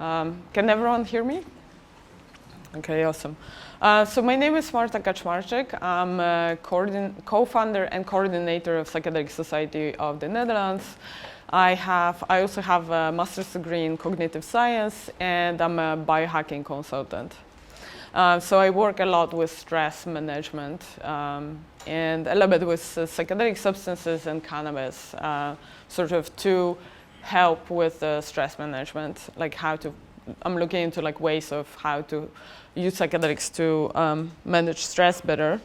Can everyone hear me? Okay, awesome. So my name is Marta Kaczmarczyk. I'm a co-founder and coordinator of Psychedelic Society of the Netherlands. I also have a master's degree in cognitive science, and I'm a biohacking consultant. So I work a lot with stress management and a little bit with psychedelic substances and cannabis, sort of to help with stress management, like I'm looking into like ways of how to use psychedelics to manage stress better.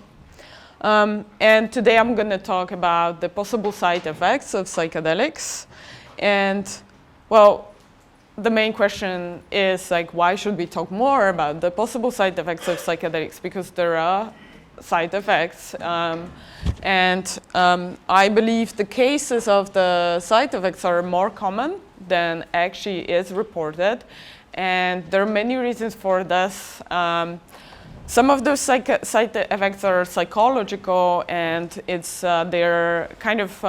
And today I'm going to talk about the possible side effects of psychedelics. And well, the main question is like, why should we talk more about the possible side effects of psychedelics? Because there are side effects. I believe the cases of the side effects are more common than actually is reported. And there are many reasons for this. Some of those side effects are psychological, and they're kind of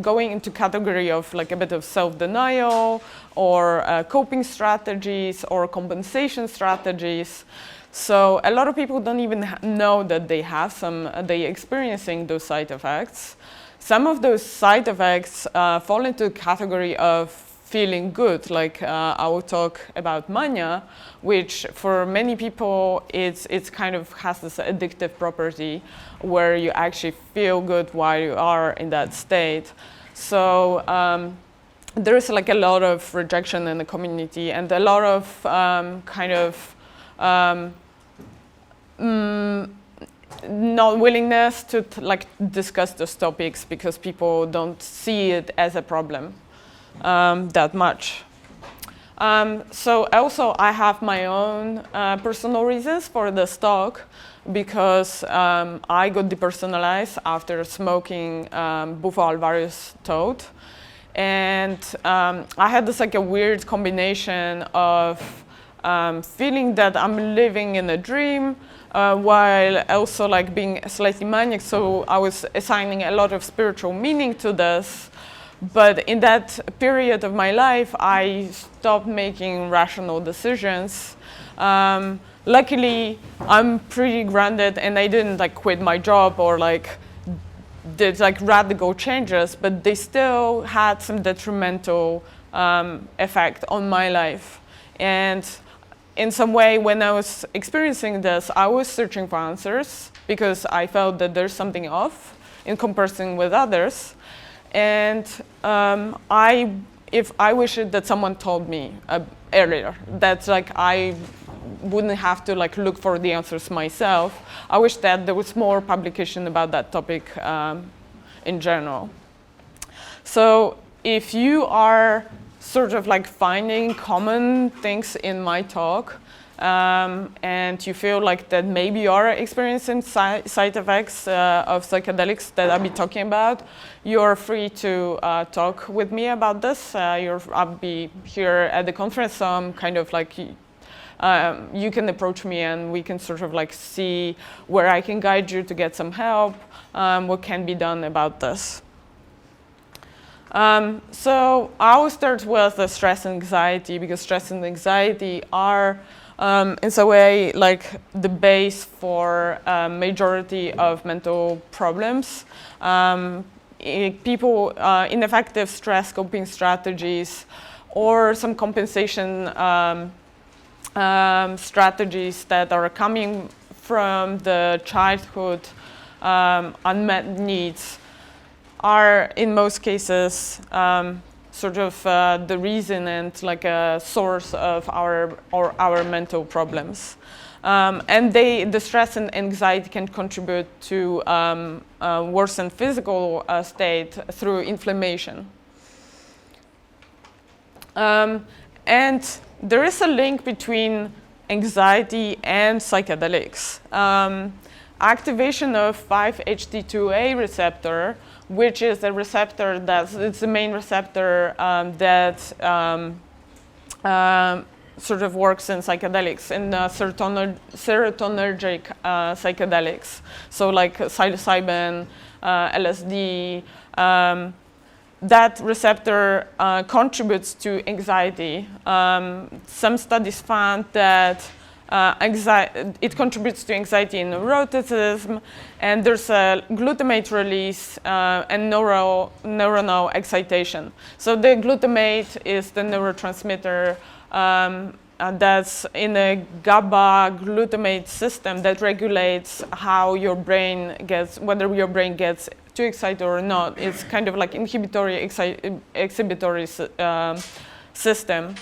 going into category of like a bit of self-denial or coping strategies or compensation strategies. So a lot of people don't even know that they're experiencing those side effects. Some of those side effects fall into the category of feeling good, like I will talk about mania, which for many people it's kind of has this addictive property where you actually feel good while you are in that state. So there is like a lot of rejection in the community and a lot of not willingness to discuss those topics because people don't see it as a problem that much. So also I have my own personal reasons for this talk, because I got depersonalized after smoking Bufo Alvarez toad, and I had this like a weird combination of feeling that I'm living in a dream while also like being slightly manic. So I was assigning a lot of spiritual meaning to this. But in that period of my life, I stopped making rational decisions. Luckily, I'm pretty grounded, and I didn't like quit my job or like did like radical changes, but they still had some detrimental effect on my life. And in some way, when I was experiencing this, I was searching for answers because I felt that there's something off in comparison with others. And if I wish that someone told me earlier that like I wouldn't have to like look for the answers myself. I wish that there was more publication about that topic in general. So if you are sort of like finding common things in my talk, and you feel like that maybe you are experiencing side effects of psychedelics that I'll be talking about, you're free to talk with me about this. I'll be here at the conference, so I'm kind of like, you can approach me and we can sort of like see where I can guide you to get some help, what can be done about this. So I will start with the stress and anxiety, because stress and anxiety are in some way like the base for majority of mental problems. People, ineffective stress coping strategies or some compensation strategies that are coming from the childhood unmet needs are in most cases sort of the reason and like a source of our mental problems. And the stress and anxiety can contribute to worsen physical state through inflammation. And there is a link between anxiety and psychedelics. Activation of 5-HT2A receptor, which is a receptor it's the main receptor that sort of works in psychedelics, in serotonergic psychedelics. So like psilocybin, LSD, that receptor contributes to anxiety. Some studies found that it contributes to anxiety and neuroticism, and there's a glutamate release and neuronal excitation. So the glutamate is the neurotransmitter that's in a GABA glutamate system that regulates how your brain gets, whether your brain gets too excited or not. It's kind of like inhibitory, exhibitory system.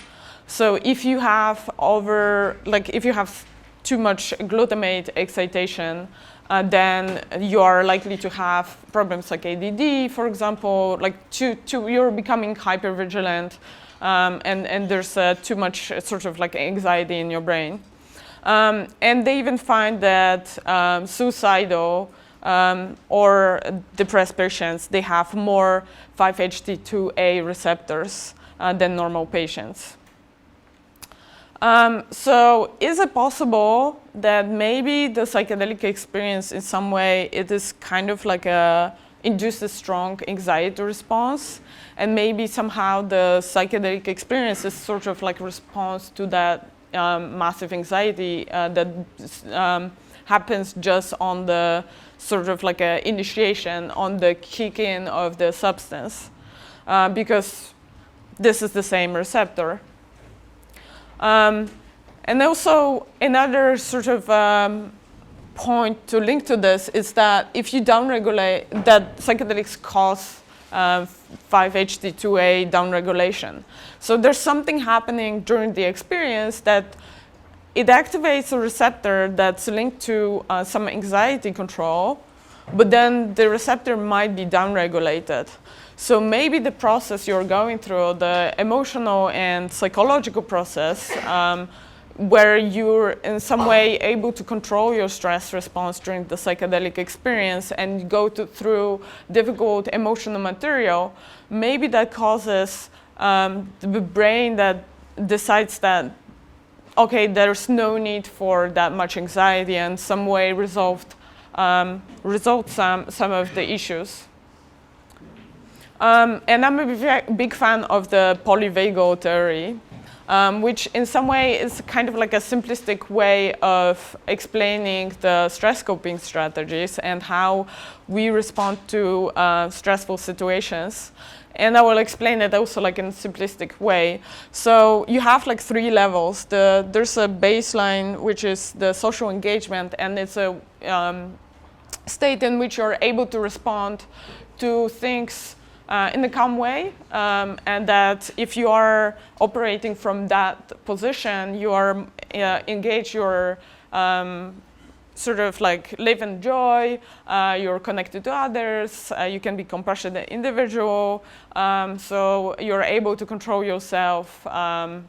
So if you have if you have too much glutamate excitation, then you are likely to have problems like ADD, for example, like you're becoming hypervigilant, and there's too much sort of like anxiety in your brain. And they even find that suicidal or depressed patients, they have more 5-HT2A receptors than normal patients. So is it possible that maybe the psychedelic experience in some way, it is kind of like induced a strong anxiety response, and maybe somehow the psychedelic experience is sort of like a response to that massive anxiety that happens just on the sort of like a initiation, on the kick in of the substance, because this is the same receptor. And also another sort of point to link to this is that if you downregulate, that psychedelics cause 5-HT2A downregulation. So there's something happening during the experience that it activates a receptor that's linked to some anxiety control, but then the receptor might be downregulated. So maybe the process you're going through, the emotional and psychological process, where you're in some way able to control your stress response during the psychedelic experience and go through difficult emotional material, maybe that causes the brain that decides that, okay, there's no need for that much anxiety, and some way resolve some of the issues. And I'm a big fan of the polyvagal theory, which in some way is kind of like a simplistic way of explaining the stress coping strategies and how we respond to stressful situations. And I will explain it also like in a simplistic way. So you have like 3 levels. There's a baseline, which is the social engagement, and it's a state in which you're able to respond to things in a calm way, and that if you are operating from that position, you are engaged, you're sort of like live in joy, you're connected to others, you can be compassionate individual, so you're able to control yourself and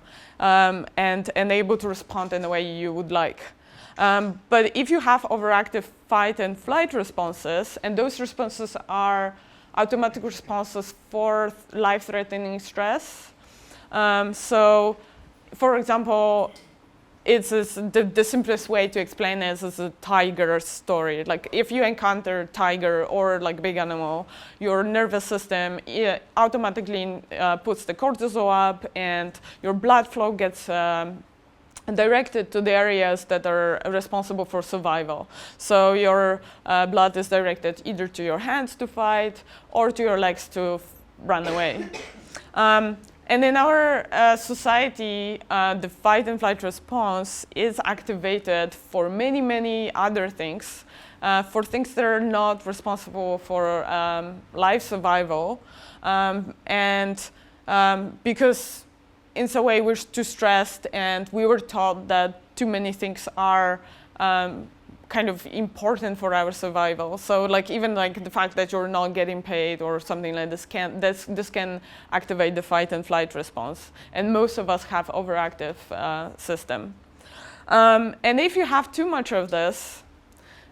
able to respond in the way you would like. But if you have overactive fight and flight responses, and those responses are automatic responses for life-threatening stress. So, for example, it's the simplest way to explain this is a tiger story. Like if you encounter tiger or like big animal, your nervous system automatically puts the cortisol up, and your blood flow gets directed to the areas that are responsible for survival. So your blood is directed either to your hands to fight or to your legs to run away. And in our society, the fight and flight response is activated for many, many other things, for things that are not responsible for life survival. Because in some way we're too stressed, and we were taught that too many things are kind of important for our survival. So like even like the fact that you're not getting paid or something like this can activate the fight and flight response. And most of us have overactive system. And if you have too much of this,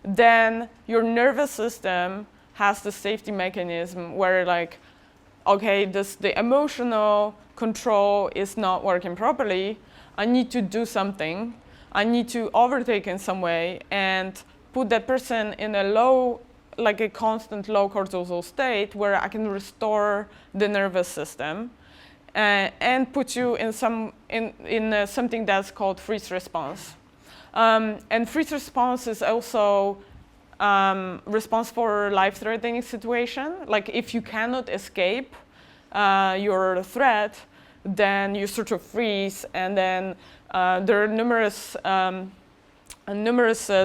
then your nervous system has the safety mechanism where like, okay, the emotional control is not working properly, I need to do something, I need to overtake in some way and put that person in a low like a constant low cortisol state where I can restore the nervous system and put you in something that's called freeze response. And freeze response is also response for life-threatening situation. Like if you cannot escape your threat, then you sort of freeze, and then there are numerous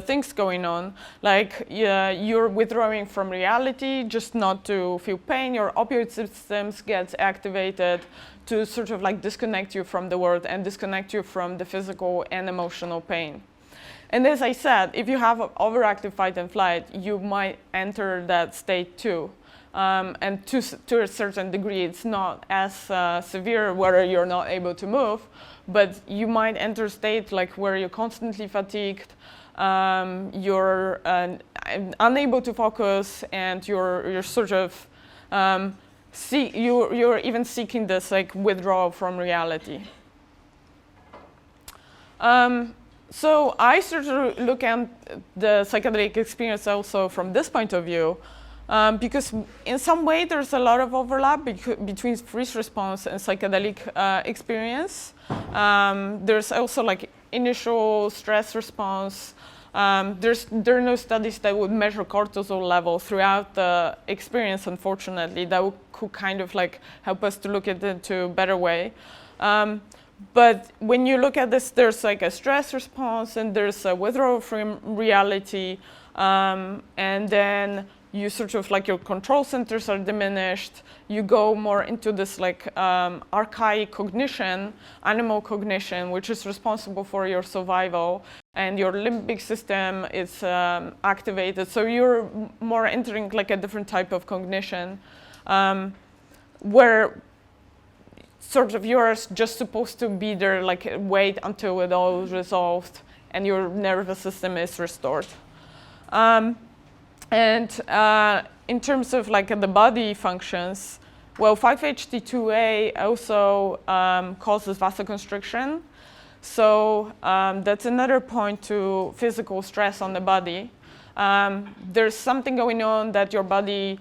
things going on, like you're withdrawing from reality just not to feel pain. Your opioid systems gets activated to sort of like disconnect you from the world and disconnect you from the physical and emotional pain. And as I said, if you have overactive fight and flight, you might enter that state too. And to a certain degree, it's not as severe where you're not able to move, but you might enter a state like where you're constantly fatigued, you're unable to focus, and you're sort of you're even seeking this like withdrawal from reality. So I sort of look at the psychedelic experience also from this point of view, because in some way there's a lot of overlap between freeze response and psychedelic experience. There's also like initial stress response. There are no studies that would measure cortisol level throughout the experience, unfortunately, that could kind of like help us to look at it to a better way. But when you look at this, there's like a stress response and there's a withdrawal from reality, and then you sort of like your control centers are diminished. You go more into this like archaic cognition, animal cognition, which is responsible for your survival, and your limbic system is activated. So you're more entering like a different type of cognition, where sort of you're just supposed to be there, like wait until it all is resolved and your nervous system is restored. And in terms of like the body functions, well, 5-HT2A also causes vasoconstriction. So that's another point to physical stress on the body. There's something going on that your body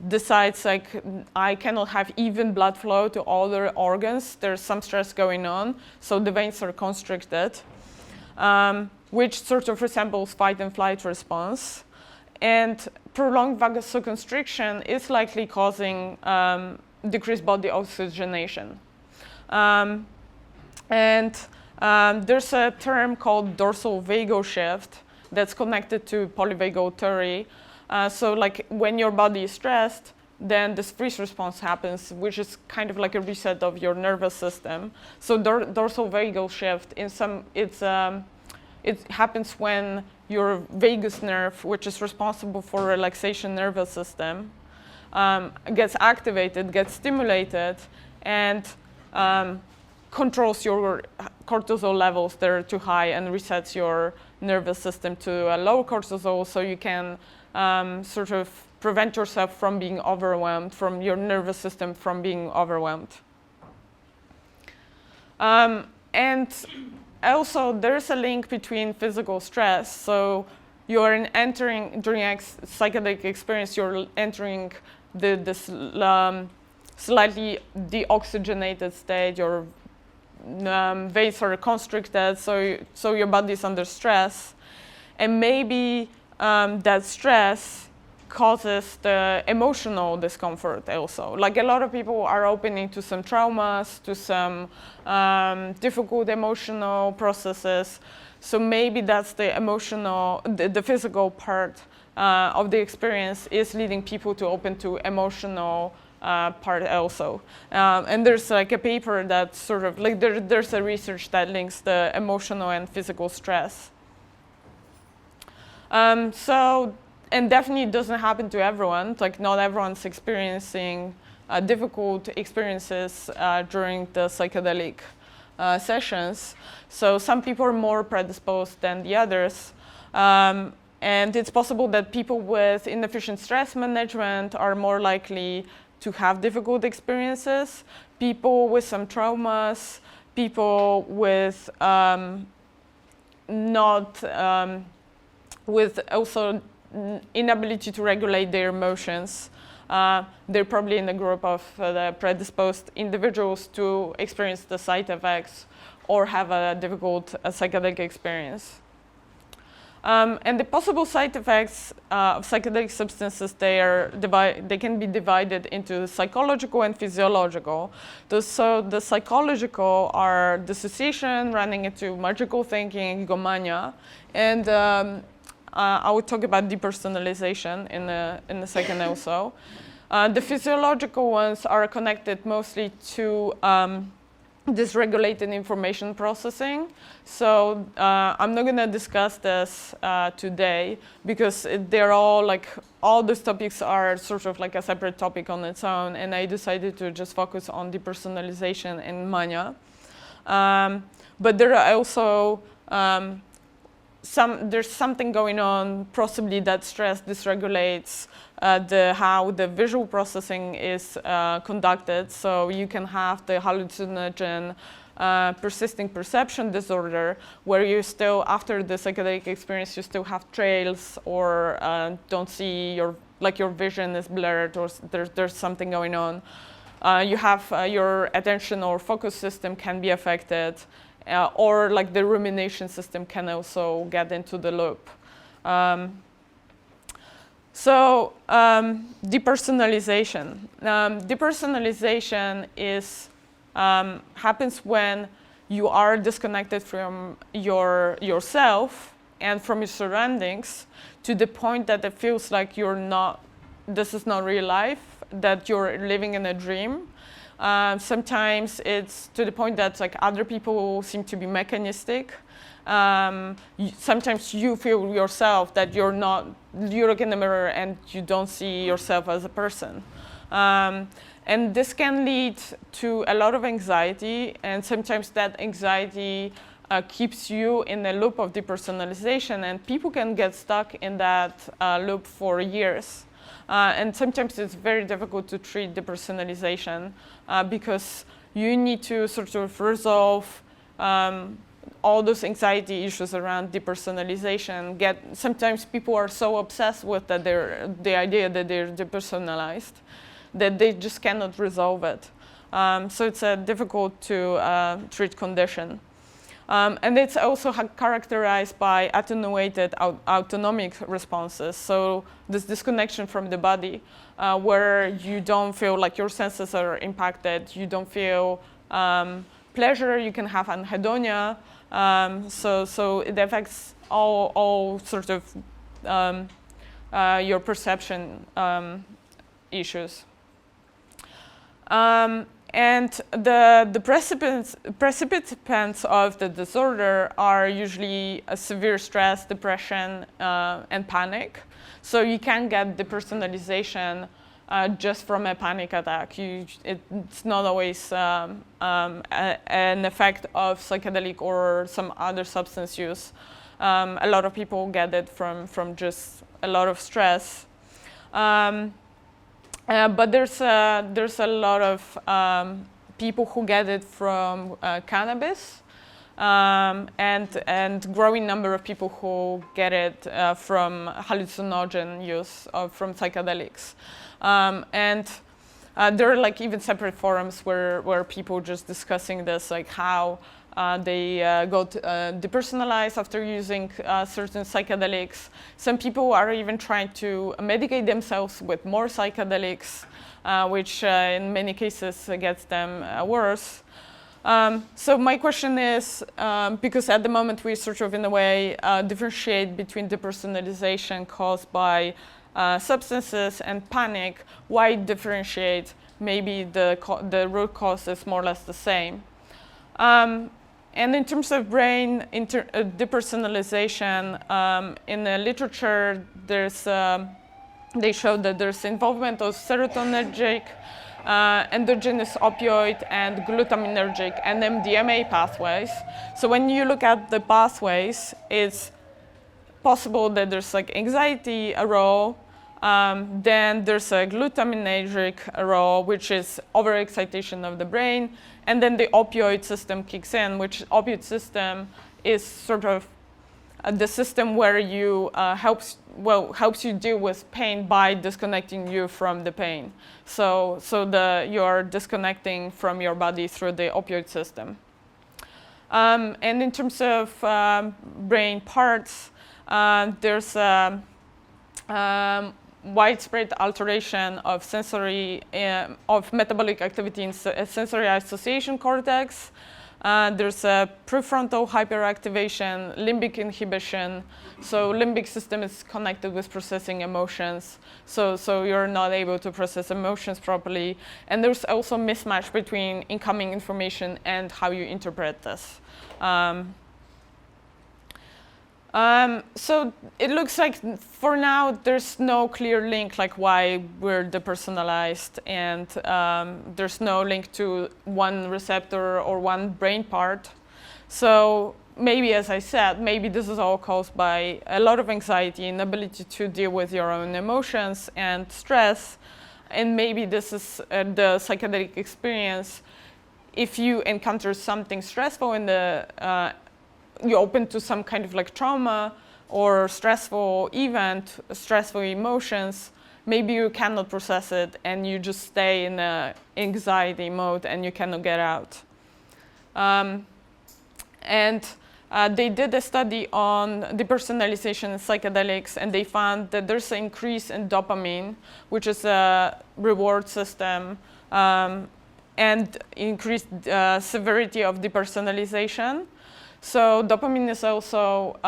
decides like I cannot have even blood flow to all the organs. There's some stress going on, so the veins are constricted, which sort of resembles fight and flight response. And prolonged vasoconstriction is likely causing decreased body oxygenation. And there's a term called dorsal vagal shift that's connected to polyvagal theory. So like when your body is stressed, then this freeze response happens, which is kind of like a reset of your nervous system. So dorsal vagal shift, it happens when your vagus nerve, which is responsible for relaxation nervous system, gets activated, gets stimulated, and controls your cortisol levels that are too high and resets your nervous system to a low cortisol, so you can sort of prevent yourself from being overwhelmed, from your nervous system from being overwhelmed. And also, there's a link between physical stress. So you're entering, during psychedelic experience, you're entering this slightly deoxygenated state. Your veins are constricted, so your body is under stress. And maybe that stress causes the emotional discomfort also. Like a lot of people are opening to some traumas, to some difficult emotional processes. So maybe that's the emotional, the physical part of the experience is leading people to open to emotional part also. And there's like a paper that sort of, like there's a research that links the emotional and physical stress. And definitely it doesn't happen to everyone. Like not everyone's experiencing difficult experiences during the psychedelic sessions. So some people are more predisposed than the others. And it's possible that people with inefficient stress management are more likely to have difficult experiences. People with some traumas, people with with also inability to regulate their emotions. They're probably in the group of the predisposed individuals to experience the side effects or have a difficult psychedelic experience. And the possible side effects of psychedelic substances, they can be divided into psychological and physiological. So the psychological are dissociation, running into magical thinking, hypomania, and I will talk about depersonalization in a second also. The physiological ones are connected mostly to dysregulated information processing. So I'm not going to discuss this today because they're all these topics are sort of like a separate topic on its own, and I decided to just focus on depersonalization and mania. But there are also there's something going on, possibly that stress dysregulates how the visual processing is conducted. So you can have the hallucinogen persisting perception disorder, where you still, after the psychedelic experience, you still have trails or don't see your vision is blurred, or there's something going on. You have your attention or focus system can be affected. Or like the rumination system can also get into the loop. Depersonalization. Depersonalization happens when you are disconnected from yourself and from your surroundings to the point that it feels like this is not real life, that you're living in a dream. Sometimes it's to the point that other people seem to be mechanistic. Sometimes you feel yourself that you look in the mirror and you don't see yourself as a person. And this can lead to a lot of anxiety, and sometimes that anxiety keeps you in a loop of depersonalization, and people can get stuck in that loop for years. And sometimes it's very difficult to treat depersonalization because you need to sort of resolve all those anxiety issues around depersonalization. Sometimes people are so obsessed with the idea that they're depersonalized that they just cannot resolve it. So it's a difficult to treat condition. And it's also characterized by attenuated autonomic responses. So this disconnection from the body, where you don't feel like your senses are impacted, you don't feel pleasure, you can have anhedonia. So it affects all sort of your perception issues. And the precipitants of the disorder are usually a severe stress, depression, and panic. So you can get depersonalization just from a panic attack. It's not always an effect of psychedelic or some other substance use. A lot of people get it from just a lot of stress. But there's a lot of people who get it from cannabis, and growing number of people who get it from hallucinogen use from psychedelics. And there are even separate forums where people just discussing this, how they got depersonalized after using certain psychedelics. Some people are even trying to medicate themselves with more psychedelics, which in many cases gets them worse. So my question is, because at the moment we sort of in a way differentiate between depersonalization caused by substances and panic, why differentiate? Maybe the root cause is more or less the same. And in terms of brain depersonalization, in the literature, they show that there's involvement of serotonergic, endogenous opioid, and glutaminergic and MDMA pathways. So when you look at the pathways, it's possible that there's anxiety a role. Then there's a glutaminergic role, which is overexcitation of the brain. And then the opioid system kicks in, which opioid system is sort of the system where you helps you deal with pain by disconnecting you from the pain. So you're disconnecting from your body through the opioid system. And in terms of brain parts, there's widespread alteration of sensory of metabolic activity in sensory association cortex. There's a prefrontal hyperactivation, limbic inhibition. So limbic system is connected with processing emotions. So you're not able to process emotions properly. And there's also mismatch between incoming information and how you interpret this. So it looks like for now there's no clear link like why we're depersonalized, and there's no link to one receptor or one brain part. So maybe, as I said, maybe this is all caused by a lot of anxiety, inability to deal with your own emotions and stress, and maybe this is the psychedelic experience. If you encounter something stressful in the you're open to some kind of like trauma or stressful event, stressful emotions, maybe you cannot process it and you just stay in a anxiety mode and you cannot get out. They did a study on depersonalization and psychedelics, and they found that there's an increase in dopamine, which is a reward system, and increased severity of depersonalization. So dopamine is also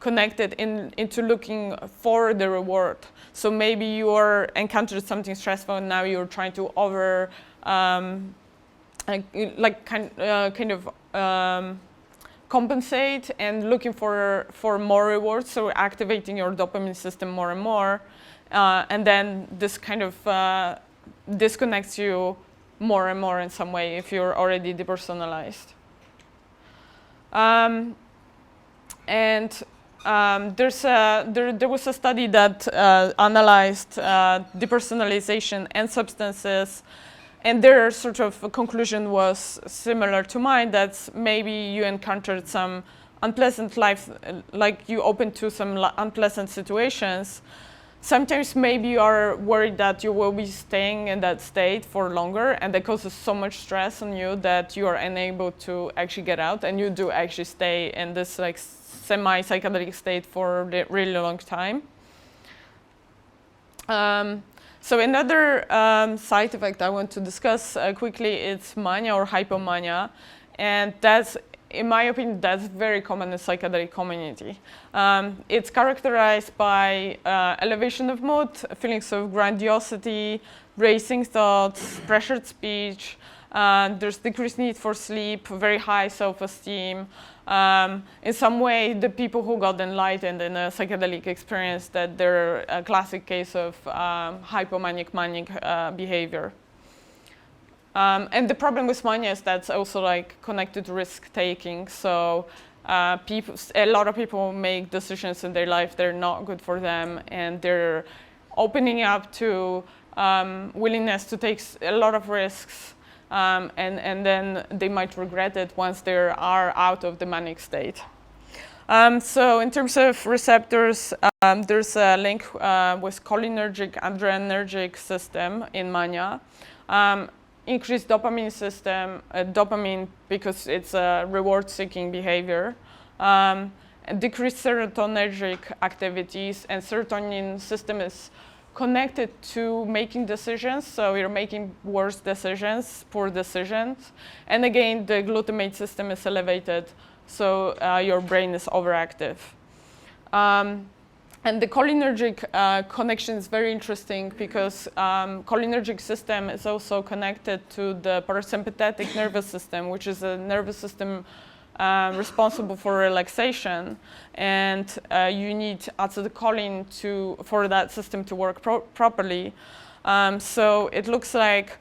connected into looking for the reward. So maybe you encountered something stressful and now you're trying to compensate and looking for more rewards. So activating your dopamine system more and more, and then this kind of disconnects you more and more in some way if you're already depersonalized. There was a study that analyzed depersonalization and substances, and their sort of conclusion was similar to mine, that maybe you encountered some unpleasant life, like you opened to some unpleasant situations. Sometimes maybe you are worried that you will be staying in that state for longer, and that causes so much stress on you that you are unable to actually get out, and you do actually stay in this like semi-psychedelic state for a really long time. So another side effect I want to discuss quickly is mania or hypomania, and that's, in my opinion, that's very common in the psychedelic community. It's characterized by elevation of mood, feelings of grandiosity, racing thoughts, pressured speech. There's decreased need for sleep, very high self-esteem. In some way, the people who got enlightened in a psychedelic experience, that they're a classic case of hypomanic manic behavior. And the problem with mania is that's also like connected to risk taking. So a lot of people make decisions in their life that are not good for them, and they're opening up to willingness to take a lot of risks, and then they might regret it once they are out of the manic state. So in terms of receptors, there's a link with cholinergic, adrenergic system in mania. Increased dopamine system, dopamine because it's a reward-seeking behavior, decreased serotonergic activities, and serotonin system is connected to making decisions, so you're making worse decisions, poor decisions, and again, the glutamate system is elevated, so your brain is overactive. And the cholinergic connection is very interesting because cholinergic system is also connected to the parasympathetic nervous system, which is a nervous system responsible for relaxation. And you need acetylcholine for that system to work properly. So it looks like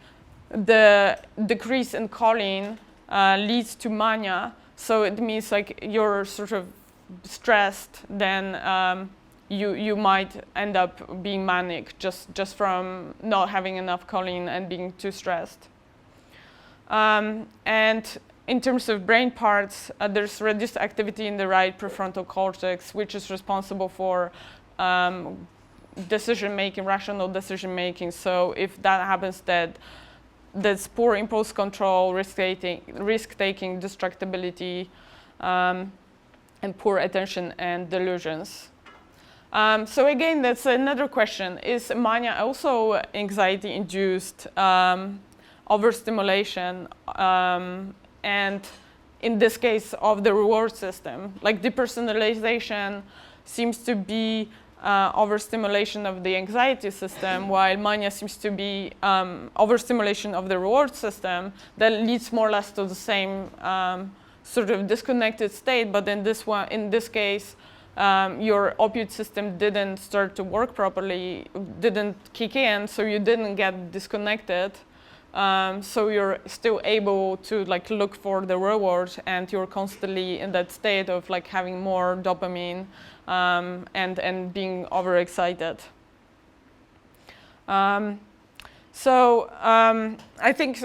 the decrease in choline leads to mania. So it means like you're sort of stressed, then you might end up being manic just from not having enough choline and being too stressed. And in terms of brain parts, there's reduced activity in the right prefrontal cortex, which is responsible for decision-making, rational decision-making. So if that happens, that's poor impulse control, risk-taking, distractibility, and poor attention and delusions. So again, that's another question. Is mania also anxiety-induced overstimulation, and in this case of the reward system? Like depersonalization seems to be overstimulation of the anxiety system, while mania seems to be overstimulation of the reward system that leads more or less to the same sort of disconnected state. But in this case, your opioid system didn't start to work properly, didn't kick in, so you didn't get disconnected. So you're still able to like look for the reward, and you're constantly in that state of like having more dopamine and being overexcited. I think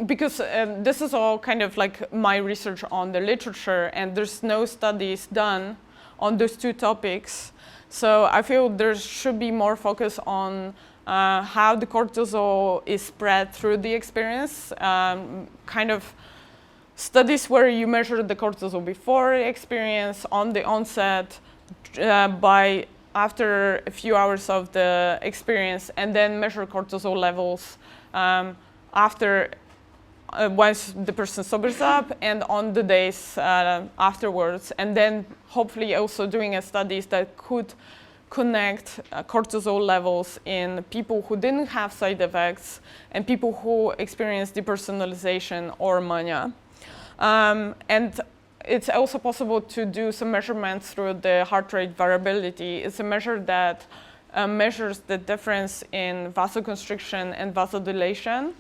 because this is all kind of like my research on the literature, and there's no studies done on those two topics. So I feel there should be more focus on how the cortisol is spread through the experience, kind of studies where you measure the cortisol before the experience, on the onset, by after a few hours of the experience, and then measure cortisol levels after once the person sobers up and on the days afterwards, and then hopefully also doing a studies that could connect cortisol levels in people who didn't have side effects and people who experienced depersonalization or mania. And it's also possible to do some measurements through the heart rate variability. It's a measure that measures the difference in vasoconstriction and vasodilation.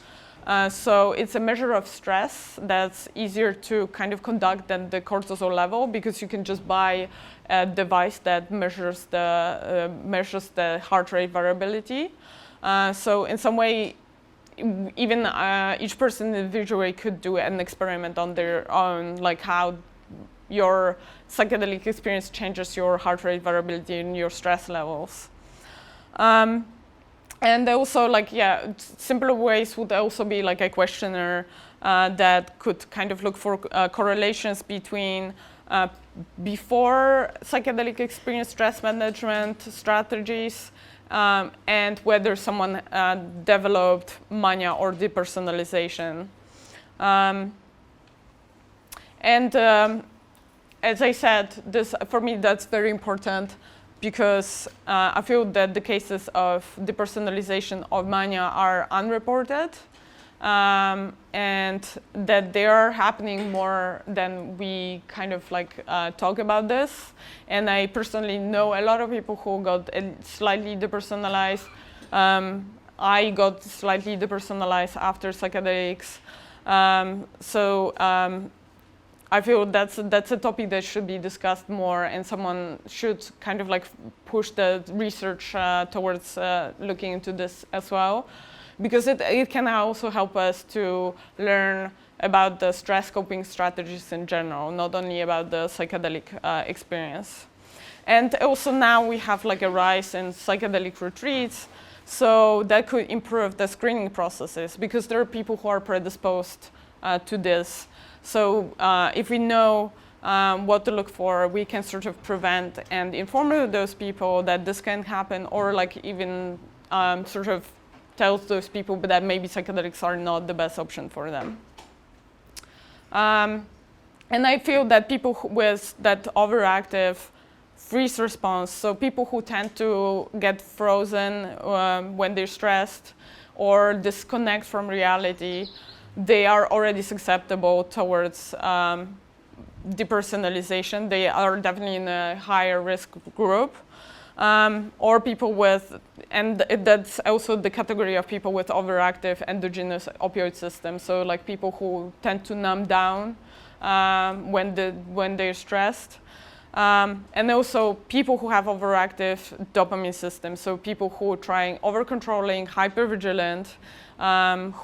So it's a measure of stress that's easier to kind of conduct than the cortisol level, because you can just buy a device that measures the heart rate variability. So in some way, even each person individually could do an experiment on their own, like how your psychedelic experience changes your heart rate variability and your stress levels. And also, like, yeah, simpler ways would also be like a questionnaire that could kind of look for correlations between before psychedelic experience stress management strategies and whether someone developed mania or depersonalization. As I said, for me that's very important, because I feel that the cases of depersonalization of mania are unreported, and that they are happening more than we kind of like talk about this. And I personally know a lot of people who got slightly depersonalized. I got slightly depersonalized after psychedelics. I feel that's a topic that should be discussed more, and someone should kind of like push the research towards looking into this as well, because it can also help us to learn about the stress coping strategies in general, not only about the psychedelic experience. And also now we have like a rise in psychedelic retreats, so that could improve the screening processes, because there are people who are predisposed to this. So if we know what to look for, we can sort of prevent and inform those people that this can happen, or like even sort of tell those people that maybe psychedelics are not the best option for them. And I feel that people with that overactive freeze response, so people who tend to get frozen when they're stressed or disconnect from reality, they are already susceptible towards depersonalization. They are definitely in a higher risk group. Or people with, and that's also the category of people with overactive endogenous opioid system. So like people who tend to numb down when they're stressed. And also people who have overactive dopamine system, so people who are trying over-controlling, hypervigilant,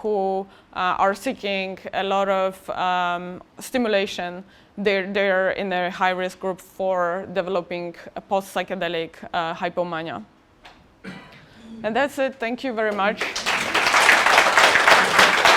who are seeking a lot of stimulation, they're in a high-risk group for developing a post-psychedelic hypomania. And that's it. Thank you very much.